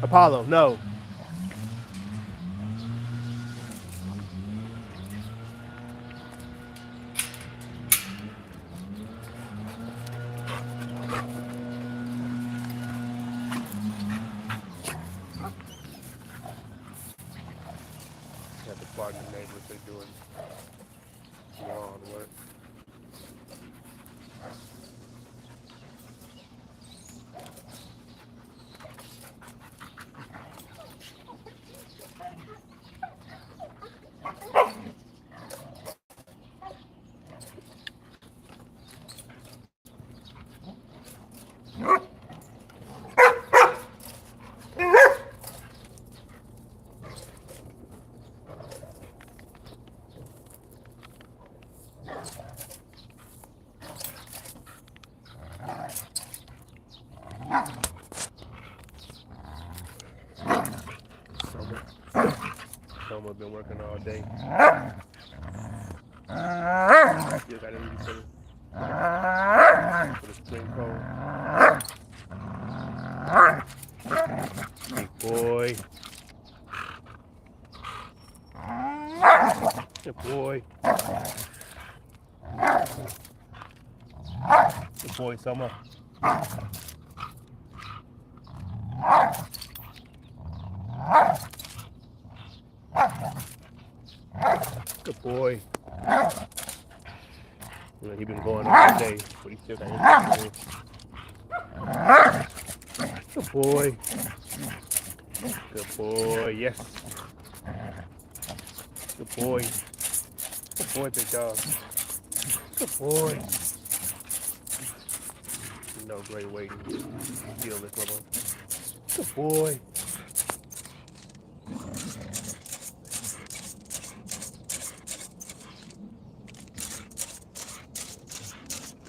Apollo, no. Have to pardon the neighbors, they're doing lawn work. Summer been working all day. Still got everything for the spring cold. Big boy. Good boy. Good boy, Summer. Good boy. You know, he been going all day, but he still got everything. Good boy. Good boy, yes. Good boy. Good boy, big dog. Good boy. No great waiting. Steal this little. Good boy.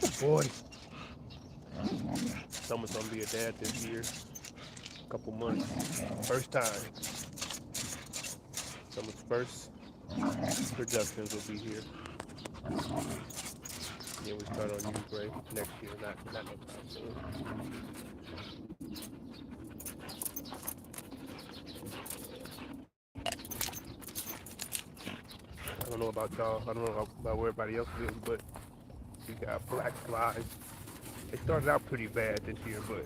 Good boy. Someone's gonna be a dad this year. A couple months. First time. Someone's first productions will be here. Yeah, we start on you, Gray, next year, not no time soon. I don't know about y'all. I don't know about where everybody else is, but we got black flies. They started out pretty bad this year, but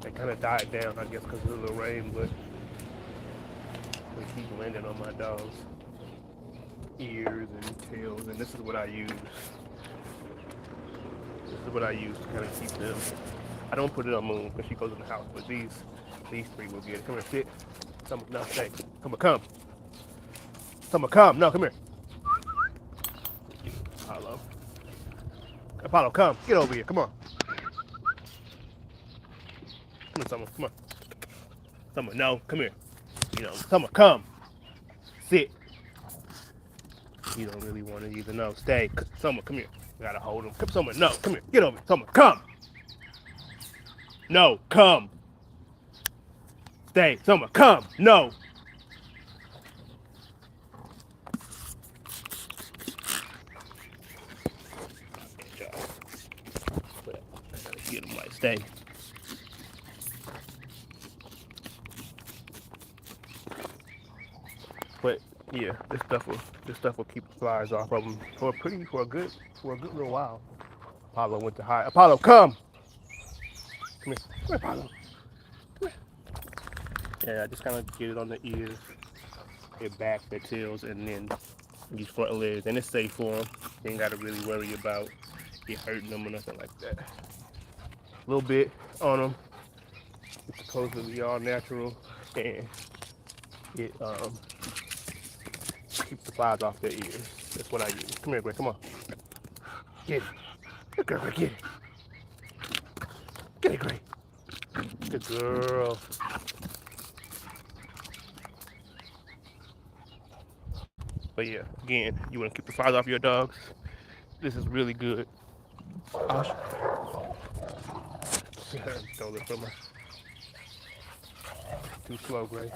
they kind of died down, I guess, because of the little rain, but they keep landing on my dog's ears and tails, and this is what I use. This is what I use to kind of keep them. I don't put it on Moon because she goes in the house, but these three will get it. Come here, sit. Summer, no, stay. Summer, come. Summer, come. No, come here. Apollo. Apollo, come. Get over here. Come on. Come on, Summer. Come on. Summer, no. Come here. You know, Summer, come. Sit. You don't really want to either. No, stay. Summer, come here. We gotta hold him. Come, Summer, no. Come here. Get over here. Summer, come. No, come. Stay. Summer, come. No. Get him like stay. But yeah, this stuff will keep the flies off of them for a good little while. Apollo went to hide. Apollo, come. Come here. Come here, Apollo. Come here. Yeah, I just kind of get it on the ears, their back, their tails, and then these front legs, and it's safe for them. You ain't got to really worry about it hurting them or nothing like that. A little bit on them. It's supposed to be all natural, and it keeps the flies off their ears. That's what I use. Come here, Gray. Come on. Get it. Good girl, Gray. Get it. Get it, Gray. Good girl. But yeah, again, you want to keep the flies off your dogs. This is really good. Stole it from her. Too slow, Gray.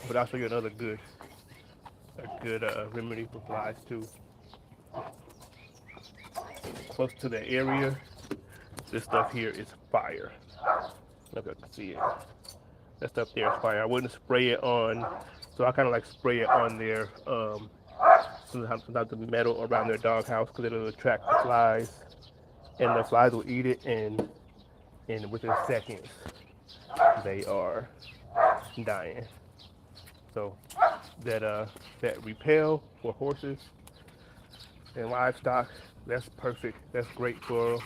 But I'll show you another a good remedy for flies too. Close to the area, this stuff here is fire. If you can see it, that stuff there is fire. I wouldn't spray it on, so I kind of like spray it on their sometimes the metal around their doghouse because it'll attract the flies, and the flies will eat it, and within seconds they are dying. So that repel for horses and livestock, that's perfect. That's great for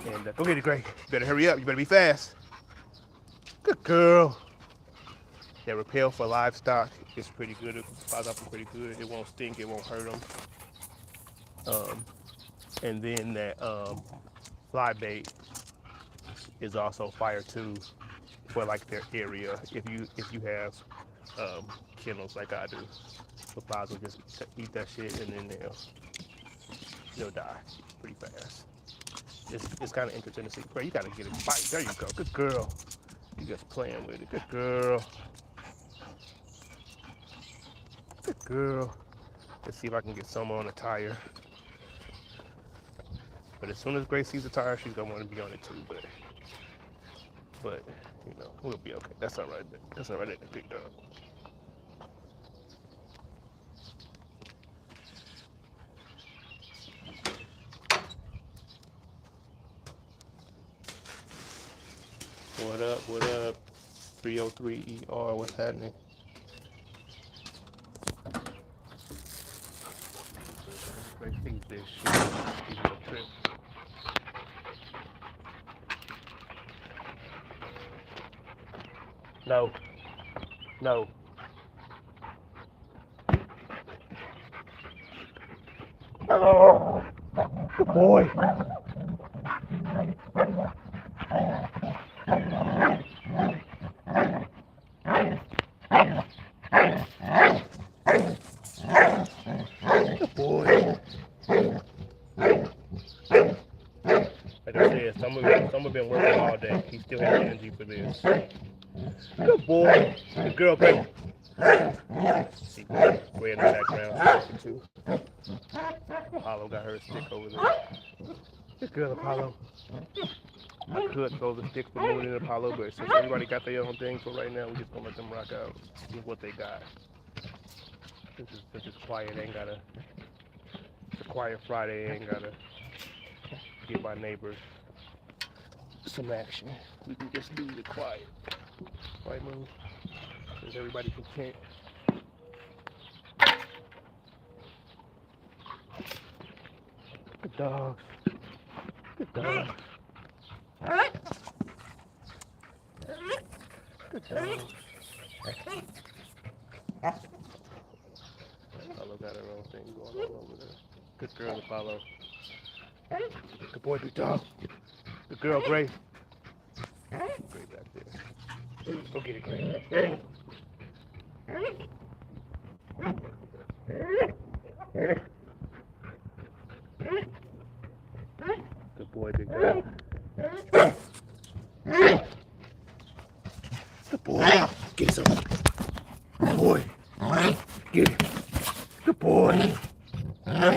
them. And go get it, Gray. You better hurry up. You better be fast. Good girl. That repel for livestock is pretty good. It flies off them pretty good. It won't stink. It won't hurt them. And then that fly bait is also fire too for like their area. If you have kennels like I do, the flies will just eat that shit and then they'll die pretty fast. It's kind of interesting to see. Bro, you gotta get it bite. There you go. Good girl. You just playing with it. Good girl. Good girl. Let's see if I can get some on the tire. But as soon as Grace sees the tire, she's gonna want to be on it too. But you know, we'll be okay. That's all right. That's all right at the big dog. What up? What up? 303 ER. What's happening? Grace thinks this shit is a trip. No. No. Oh, good boy. Good boy. Like I said, some have been working all day. He still has energy for this. Good boy. Good girl, Gray. See, Gray in the background too. Apollo got her stick over there. Good girl, Apollo. I could throw the stick for Moon and Apollo, but since everybody got their own thing, so right now we're just gonna let them rock out with what they got. Since it's quiet, it's a quiet Friday, ain't gotta give my neighbors some action. We can just leave it quiet. Right, Moon? Since everybody content. Good dogs. Good dogs. Good dogs. Apollo got her own thing going on over there. Good girl, Apollo. Good boy, good dog. Good girl, Gray. Gray back there. Go get it, Gray. Good boy, big dog. Good boy. Get some. Good boy. Get it. Good boy. Good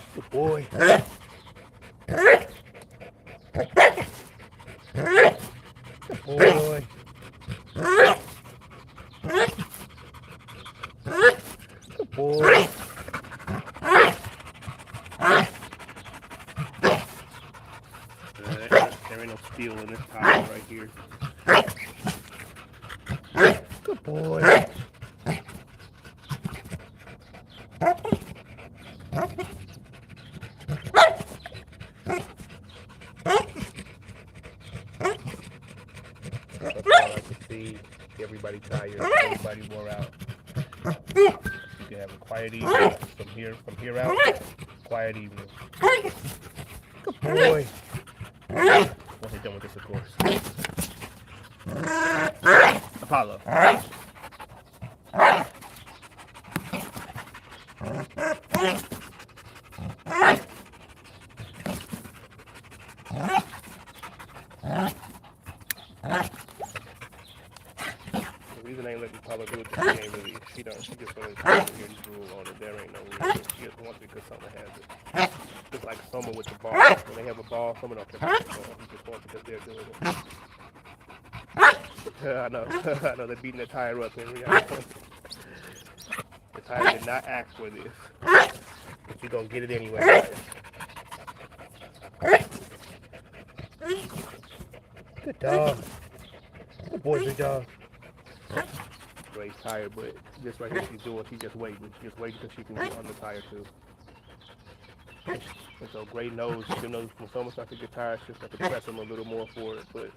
boy. Good boy. Good boy. Good boy. There ain't no steel in this tile right here. Good boy. That's all I can see. Everybody tired. Everybody wore out. You can have a quiet evening from here out. Quiet evening. Good boy. Once they're done with this, of course. Apollo. The reason I ain't letting Apollo do it because she ain't really, she just wanna hear the rule on it. There ain't no rule. She just wants it because someone has it. Just like someone with the ball. When they have a ball, someone else has the ball. He just wants it because they're doing it. I know. I know they're beating the tire up in reality. The tire did not ask for this. But you're going to get it anyway. Good dog. Good boy, good dog. Gray's tired, but just right here she's doing, she's just waiting. She's just waiting until she can get on the tire too. And so Gray knows, she knows when someone starts to get tired, she'll start to press him a little more for it. But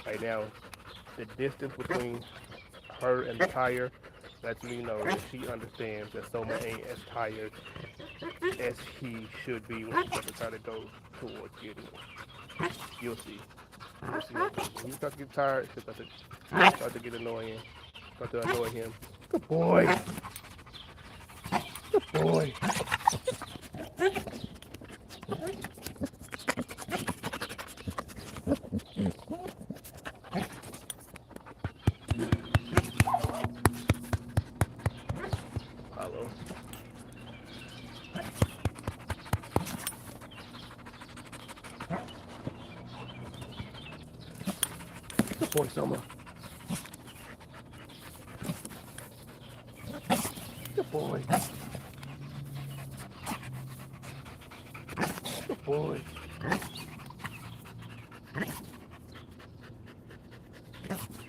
right now, the distance between her and the tire lets me know that she understands that Soma ain't as tired as he should be when she's to try to go towards getting it. You'll see. You'll see. When you start to get tired, she'll start to get annoying. Start to annoy him. Good boy. Good boy. Apollo. Good boy, Soma. Good boy. Good boy.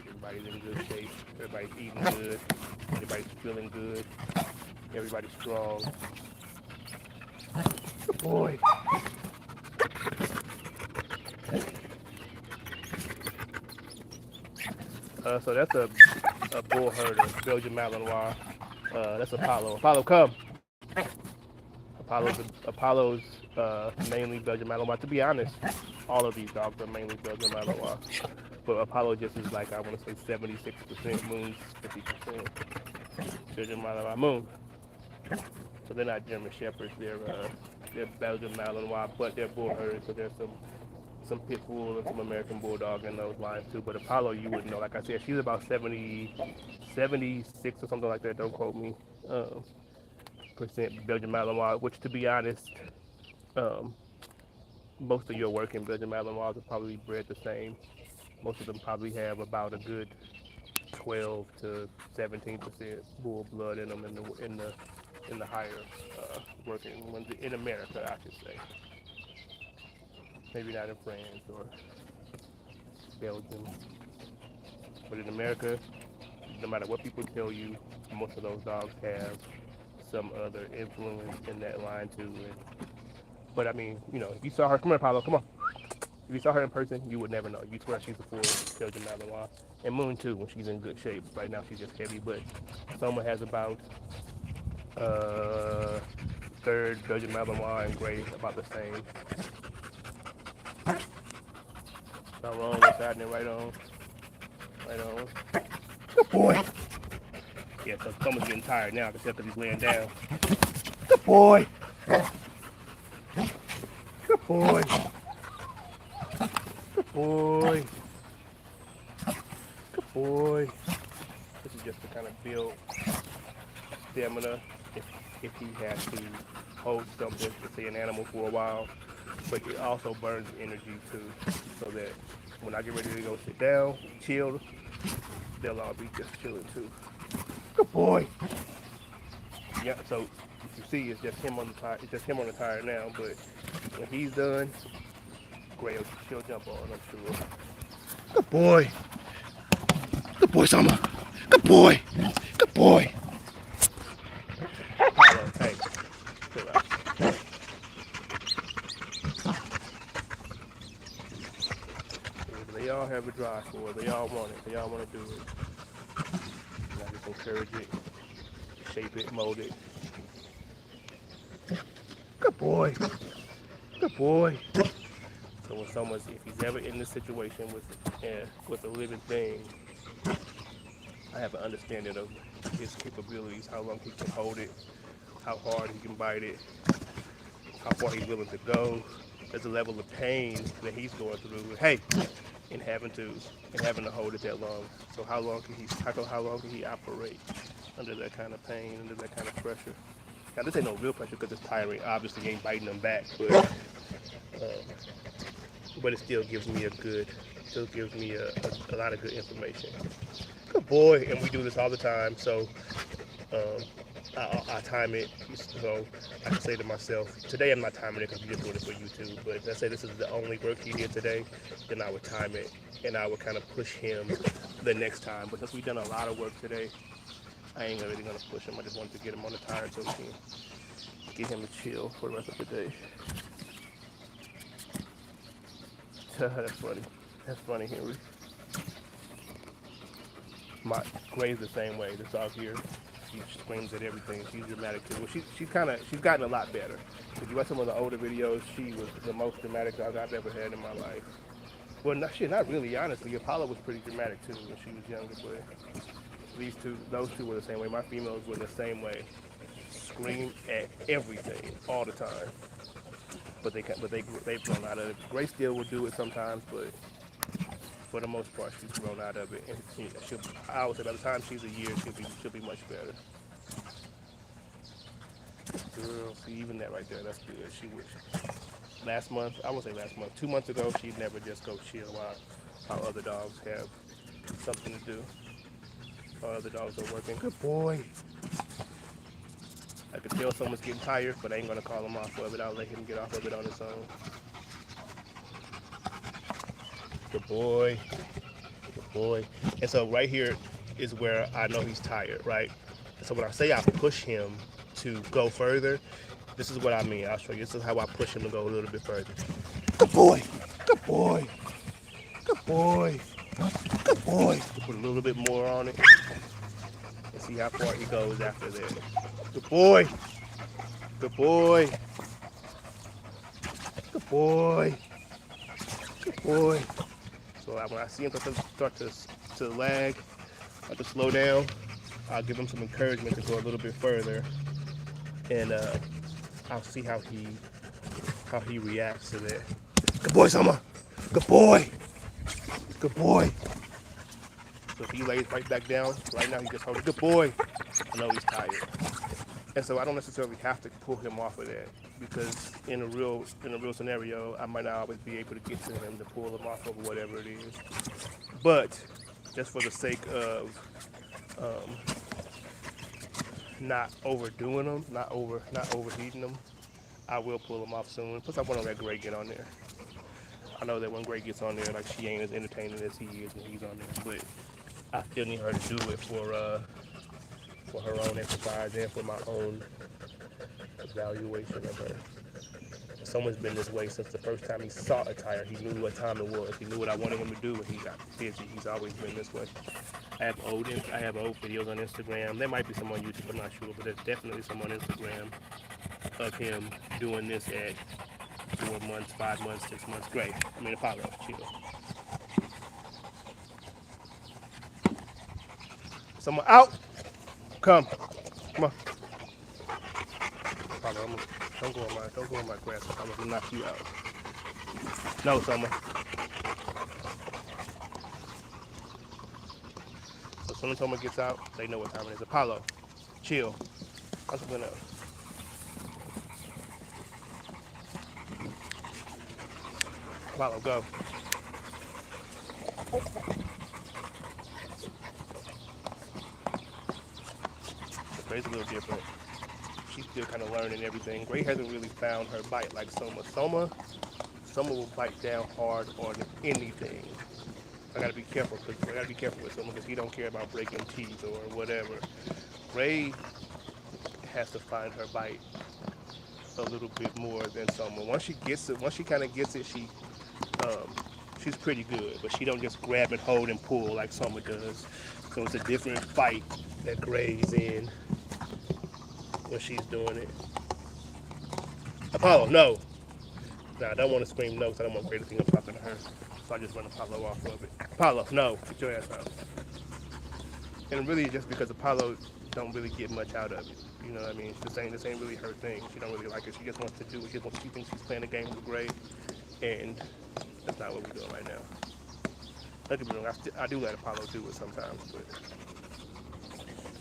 Everybody's in good shape. Everybody's eating good. Everybody's feeling good. Everybody's strong. Good boy. So that's a bull herder, Belgian Malinois. That's Apollo. Apollo, come. Apollo's mainly Belgian Malinois. To be honest, all of these dogs are mainly Belgian Malinois. But Apollo just is like, I want to say 76%, Moon's 50%. Belgian Malinois, Moon. So they're not German Shepherds, they're Belgian Malinois, but they're bull herders, so there's some pit bull and some American bulldog in those lines too. But Apollo, you wouldn't know. Like I said, she's about 76 or something like that. Don't quote me. Percent Belgian Malinois, which to be honest, most of your working Belgian Malinois are probably bred the same. Most of them probably have about a good 12 to 17% bull blood in them in the higher working ones in America, I should say. Maybe not in France or Belgium, but in America, no matter what people tell you, most of those dogs have some other influence in that line too. But I mean, you know, if you saw her, come on, Apollo, come on. If you saw her in person, you would never know. You'd swear she's a full Belgian Malinois. And Moon too, when she's in good shape. Right now she's just heavy, but Soma has about third Belgian Malinois and Gray about the same. Not wrong, what's happening, right on. Right on. Good boy. Yeah, so Soma's getting tired now because he's laying down. Good boy. Good boy. Good boy. Good boy. This is just to kind of build stamina if he has to hold something, say an animal for a while. But it also burns energy too, so that when I get ready to go sit down, chill, they'll all be just chilling too. Good boy. Yeah, so you see, it's just him on the tire. It's just him on the tire now. But when he's done, Gray will still jump on. I'm sure. Good boy. Good boy, Soma. Good boy. Good boy. Apollo, hey, chill out. They all have a drive for it. They all want it. They all want to do it. And I just encourage it, shape it, mold it. Good boy. Good boy. So when someone's, if he's ever in this situation with a living thing, I have an understanding of his capabilities, how long he can hold it, how hard he can bite it, how far he's willing to go. There's a level of pain that he's going through. Hey, in having to hold it that long. So how long can he operate under that kind of pain, under that kind of pressure? Now this ain't no real pressure because it's tiring. Obviously, ain't biting them back, but it still gives me a lot of good information. Good boy, and we do this all the time. So um, I time it. So I can say to myself, today I'm not timing it because we're just doing it for YouTube. But if I say this is the only work he did today, then I would time it and I would kind of push him the next time. But since we've done a lot of work today, I ain't really gonna push him. I just wanted to get him on the tire so we can get him to chill for the rest of the day. That's funny. That's funny, Henry. My Gray's the same way. This dog here, she screams at everything. She's dramatic too. Well, she's gotten a lot better. If you watch some of the older videos, she was the most dramatic dog I've ever had in my life. Well, not really. Honestly, Apollo was pretty dramatic too when she was younger. But those two were the same way. My females were the same way. Scream at everything all the time. They've grown out of it. Gray still will do it sometimes, but for the most part, she's grown out of it. And I would say by the time she's a year, she'll be much better. Girl, see, even that right there, that's good. She was last month. I won't say last month. 2 months ago, she'd never just go chill while other dogs have something to do. While other dogs are working. Good boy. I could tell someone's getting tired, but I ain't gonna call him off of it. I'll let him get off of it on his own. Good boy. Good boy. And so right here is where I know he's tired, right? And so when I say I push him to go further, this is what I mean. I'll show you. This is how I push him to go a little bit further. Good boy. Good boy. Good boy. Good boy. Put a little bit more on it and see how far he goes after that. Good boy. Good boy. Good boy. Good boy. So when I see him start to lag, start to slow down, I'll give him some encouragement to go a little bit further, and I'll see how he reacts to that. Good boy, Summer. Good boy. Good boy. So if he lays right back down, right now he just holds. Good boy. I know he's tired. And so I don't necessarily have to pull him off of that because in a real scenario, I might not always be able to get to him to pull him off of whatever it is. But just for the sake of not overdoing them, not overheating them, I will pull him off soon. Plus, I want to let Gray get on there. I know that when Gray gets on there, like she ain't as entertaining as he is when he's on there, but I still need her to do it for her own exercise and for my own evaluation of her. Someone's been this way since the first time he saw a tire. He knew what time it was. He knew what I wanted him to do, and he got busy. He's always been this way. I have old videos on Instagram. There might be some on YouTube, I'm not sure, but there's definitely some on Instagram of him doing this at 4 months, 5 months, 6 months. Great. Apollo, chill. Someone out. Come on. Apollo, don't go on my grass. I'm gonna knock you out. No, Summer. So as soon as Summer gets out, they know what time it is. Apollo, chill. I'm just gonna. Apollo, go. Gray's a little different. She's still kind of learning everything. Gray hasn't really found her bite like Soma. Soma will bite down hard on anything. I gotta be careful with Soma because he don't care about breaking teeth or whatever. Gray has to find her bite a little bit more than Soma. Once she kind of gets it, she's pretty good, but she don't just grab and hold and pull like Soma does. So it's a different fight that Gray's in when she's doing it. Apollo, no. Now, I don't want to scream no because I don't want Gray to think I'm talking to her. So I just run Apollo off of it. Apollo, no, sit your ass out. And really, just because Apollo don't really get much out of it. You know what I mean? This ain't really her thing. She don't really like it. She just wants to do it. She thinks she's playing a game with Gray, and that's not what we're doing right now. Don't get me wrong, I do let Apollo do it sometimes, but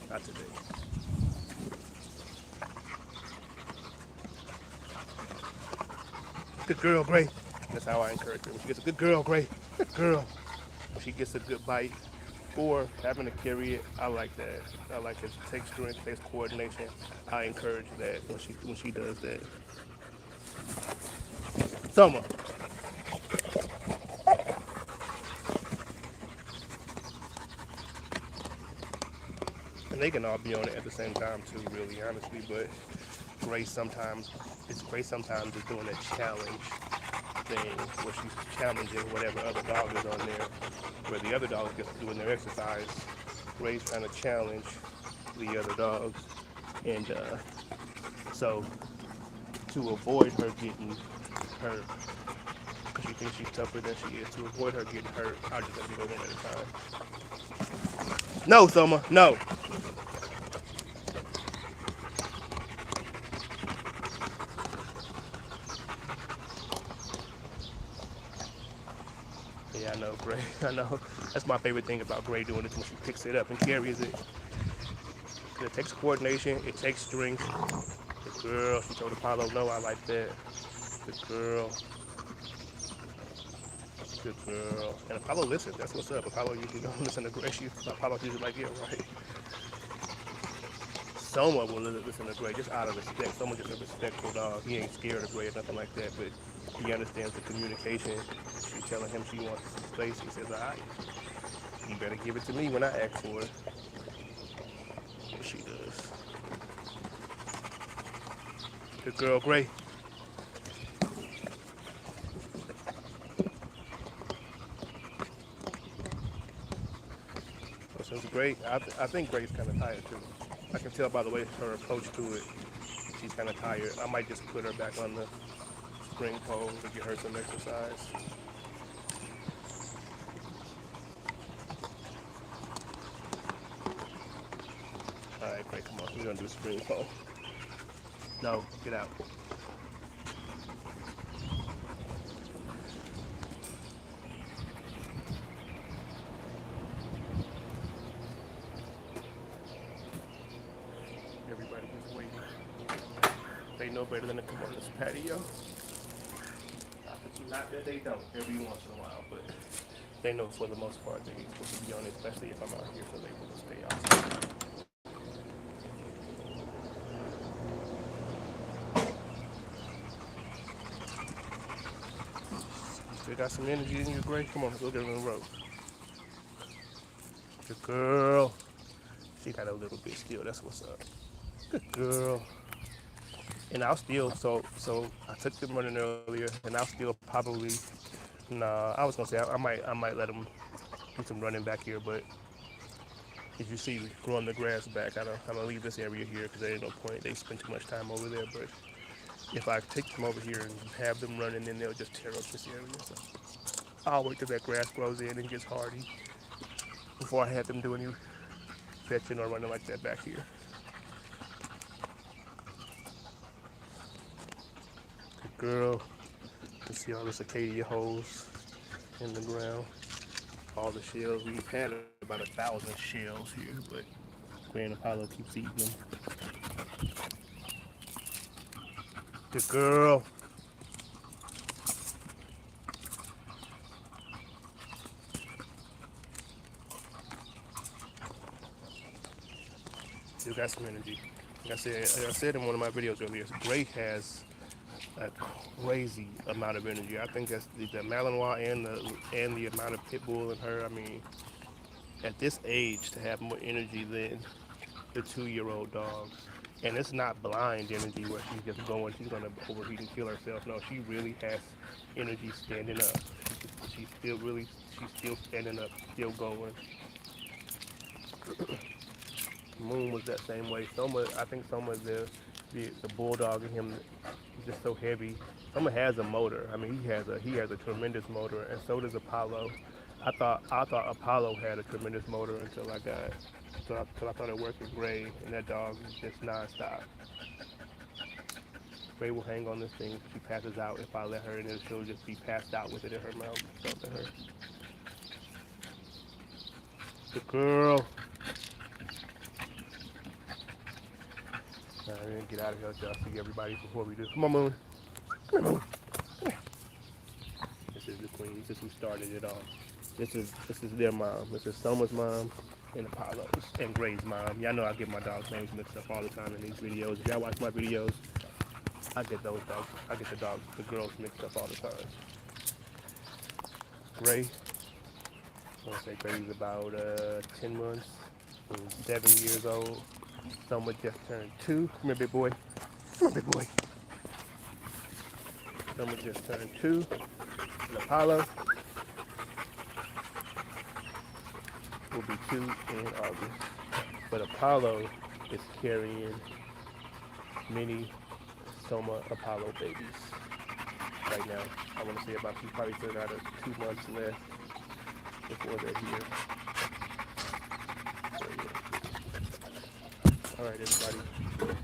not today. Good girl, Gray. That's how I encourage her. When she gets a good girl, Gray. Good girl. When she gets a good bite, or having to carry it, I like that. I like it. It takes strength, it takes coordination. I encourage that when she does that. Summer. And they can all be on it at the same time too, really, honestly. But Grace sometimes is doing a challenge thing where she's challenging whatever other dog is on there, where the other dogs get doing their exercise. Gray's trying to challenge the other dogs, and so to avoid her getting hurt, because she thinks she's tougher than she is, to avoid her getting hurt, I'll just let you go one at a time. No, Soma, no. Yeah, I know, Gray. I know. That's my favorite thing about Gray doing this when she picks it up and carries it. It takes coordination, it takes strength. Good girl. She told Apollo, no, I like that. Good girl. Good girl. And Apollo listens. That's what's up. Apollo usually don't listen to Gray. Apollo's usually like, yeah, right. Soma will listen to Gray just out of respect. Soma's just a respectful dog. He ain't scared of Gray or nothing like that, but he understands the communication. She's telling him she wants space. He says, all right, you better give it to me when I ask for it. What she does. Good girl, Gray. So it's great. I think Gray's kind of tired too. I can tell by the way her approach to it. She's kind of tired. I might just put her back on the spring pole to get her some exercise. All right, Gray, come on. We're gonna do spring pole. No, get out. Everybody is waiting. They know better than to come on this patio. Not that they don't every once in a while, but they know for the most part they're supposed to be on it, especially if I'm out here, so they will stay outside. You still got some energy in you, Gray? Come on, let's go get on the road. Good girl. She got a little bit still. That's what's up. Good girl. And I'll still so I took them running earlier, and I'll still probably nah. I was gonna say I might let them do some running back here, but as you see, growing the grass back, I'm gonna leave this area here because there ain't no point. They spend too much time over there. But if I take them over here and have them running, then they'll just tear up this area. So I'll wait till that grass grows in and gets hardy before I have them do any fetching or running like that back here. Good girl. You can see all the cicadia holes in the ground. All the shells. We've had about 1,000 shells here, but Grand Apollo keeps eating them. Good girl. Still got some energy. Like I said in one of my videos earlier, Gray has a crazy amount of energy. I think that's the Malinois and the amount of pit bull in her. I mean, at this age, to have more energy than the 2-year-old dogs, and it's not blind energy where she's just going, she's gonna overheat and kill herself. No, she really has energy standing up. She's still standing up, still going. Moon was that same way. I think Soma is there the bulldog in him is just so heavy. Soma has a motor. I mean, he has a tremendous motor, and so does Apollo. I thought Apollo had a tremendous motor until I started working Gray, and that dog is just nonstop. Gray will hang on this thing. She passes out if I let her, and then she'll just be passed out with it in her mouth. Something to her. Good girl. All right, get out of here, y'all. See everybody before we do. Come on, Moon. Come on, Moon. This is the queen. This is who started it all. This is their mom. This is Soma's mom and Apollo's and Gray's mom. Y'all know I get my dogs' names mixed up all the time in these videos. If y'all watch my videos, I get those dogs. I get the girls mixed up all the time. Gray. I want to say Gray's about 10 months. 7 years old. Soma just turned 2. Come here, big boy. Come here, big boy. Soma just turned 2. And Apollo will be 2 in August. But Apollo is carrying many Soma Apollo babies right now. I want to say about, she's probably still got 2 months left before they're here. So, yeah. All right, everybody.